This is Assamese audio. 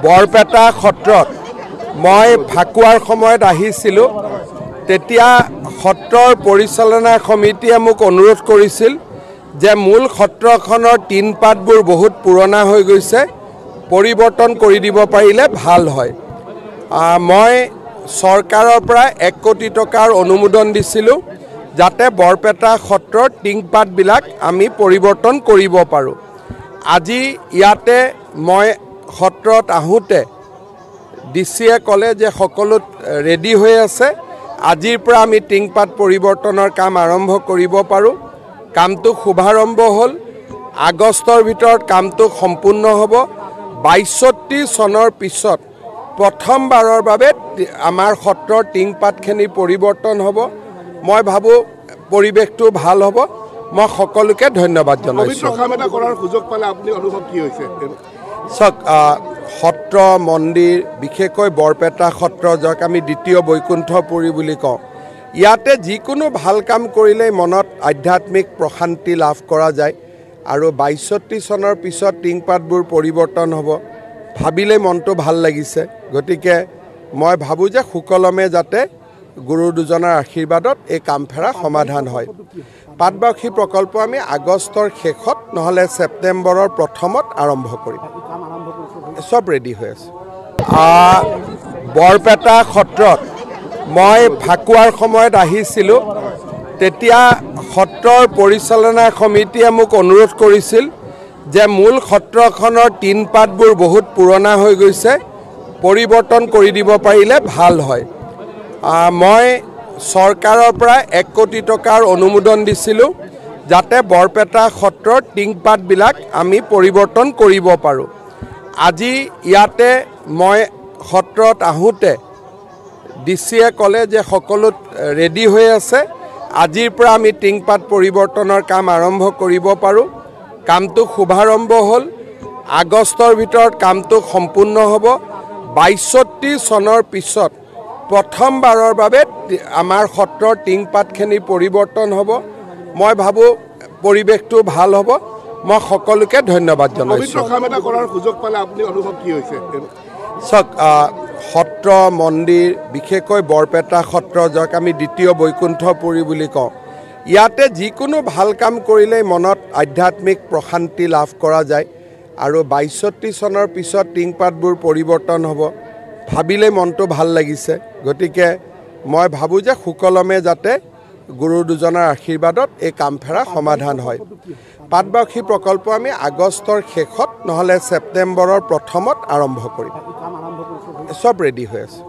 বৰপেটা সত্ৰত মই ফাকুৱাৰ সময়ত আহিছিলোঁ। তেতিয়া সত্ৰৰ পৰিচালনা সমিতিয়ে মোক অনুৰোধ কৰিছিল যে মূল সত্ৰখনৰ টিন পাতবোৰ বহুত পুৰণা হৈ গৈছে, পৰিৱৰ্তন কৰি দিব পাৰিলে ভাল হয়। মই চৰকাৰৰ পৰা 1 কোটি টকাৰ অনুমোদন দিছিলোঁ যাতে বৰপেটা সত্ৰৰ টিংপাতবিলাক আমি পৰিৱৰ্তন কৰিব পাৰোঁ। আজি ইয়াতে মই সত্ৰত আহোঁতে ডিচিয়ে ক'লে যে সকলো ৰেডি হৈ আছে, আজিৰ পৰা আমি টিংপাত পৰিৱৰ্তনৰ কাম আৰম্ভ কৰিব পাৰোঁ। কামটো শুভাৰম্ভ হ'ল, আগষ্টৰ ভিতৰত কামটো সম্পূৰ্ণ হ'ব। ৬২ চনৰ পিছত প্ৰথমবাৰৰ বাবে আমাৰ সত্ৰৰ টিংপাতখিনি পৰিৱৰ্তন হ'ব। মই ভাবোঁ পৰিৱেশটো ভাল হ'ব। মই সকলোকে ধন্যবাদ জনাইছোঁ। চাওক, সত্ৰ মন্দিৰ বিশেষকৈ বৰপেটা সত্ৰ, যাক আমি দ্বিতীয় বৈকুণ্ঠপুৰী বুলি কওঁ, ইয়াতে যিকোনো ভাল কাম কৰিলেই মনত আধ্যাত্মিক প্ৰশান্তি লাভ কৰা যায়। আৰু ৬২ চনৰ পিছত টিংপাতবোৰ পৰিৱৰ্তন হ'ব, ভাবিলেই মনটো ভাল লাগিছে। গতিকে মই ভাবোঁ যে সুকলমে যাতে গুৰু দুজনৰ আশীৰ্বাদত এই কামফেৰা সমাধান হয়। পাটবাউসী প্ৰকল্প আমি আগষ্টৰ শেষত নহ'লে ছেপ্টেম্বৰৰ প্ৰথমত আৰম্ভ কৰিম। চব ৰেডি হৈ আছে। বৰপেটা সত্ৰত মই ফাকুৱাৰ সময়ত আহিছিলোঁ। তেতিয়া সত্ৰৰ পৰিচালনা সমিতিয়ে মোক অনুৰোধ কৰিছিল যে মূল সত্ৰখনৰ টিন পাতবোৰ বহুত পুৰণা হৈ গৈছে, পৰিৱৰ্তন কৰি দিব পাৰিলে ভাল হয়। মই চৰকাৰৰ পৰা 1 কোটি টকাৰ অনুমোদন দিছিলোঁ যাতে বৰপেটা সত্ৰৰ টিংপাতবিলাক আমি পৰিৱৰ্তন কৰিব পাৰোঁ। আজি ইয়াতে মই সত্ৰত আহোঁতে ডিচিয়ে ক'লে যে সকলো ৰেডি হৈ আছে, আজিৰ পৰা আমি টিংপাত পৰিৱৰ্তনৰ কাম আৰম্ভ কৰিব পাৰোঁ। কামটো শুভাৰম্ভ হ'ল, আগষ্টৰ ভিতৰত কামটো সম্পূৰ্ণ হ'ব। ৬২ চনৰ পিছত প্ৰথমবাৰৰ বাবে আমাৰ সত্ৰৰ টিংপাতখিনি পৰিৱৰ্তন হ'ব। মই ভাবোঁ পৰিৱেশটো ভাল হ'ব। মই সকলোকে ধন্যবাদ জনাইছোঁ। চাওক, সত্ৰ মন্দিৰ বিশেষকৈ বৰপেটা সত্ৰ, যাক আমি দ্বিতীয় বৈকুণ্ঠপুৰী বুলি কওঁ, ইয়াতে যিকোনো ভাল কাম কৰিলেই মনত আধ্যাত্মিক প্ৰশান্তি লাভ কৰা যায়। আৰু ৬২ চনৰ পিছত টিংপাতবোৰ পৰিৱৰ্তন হ'ব, ভাবিলেই মনটো ভাল লাগিছে। গতিকে মই ভাবোঁ যে সুকলমে যাতে গুৰু দুজনৰ আশীৰ্বাদত এই কামফেৰা সমাধান হয়। পাটবাউসী প্ৰকল্প আমি আগষ্টৰ শেষত নহ'লে ছেপ্টেম্বৰৰ প্ৰথমত আৰম্ভ কৰিম। চব ৰেডি হৈ আছে।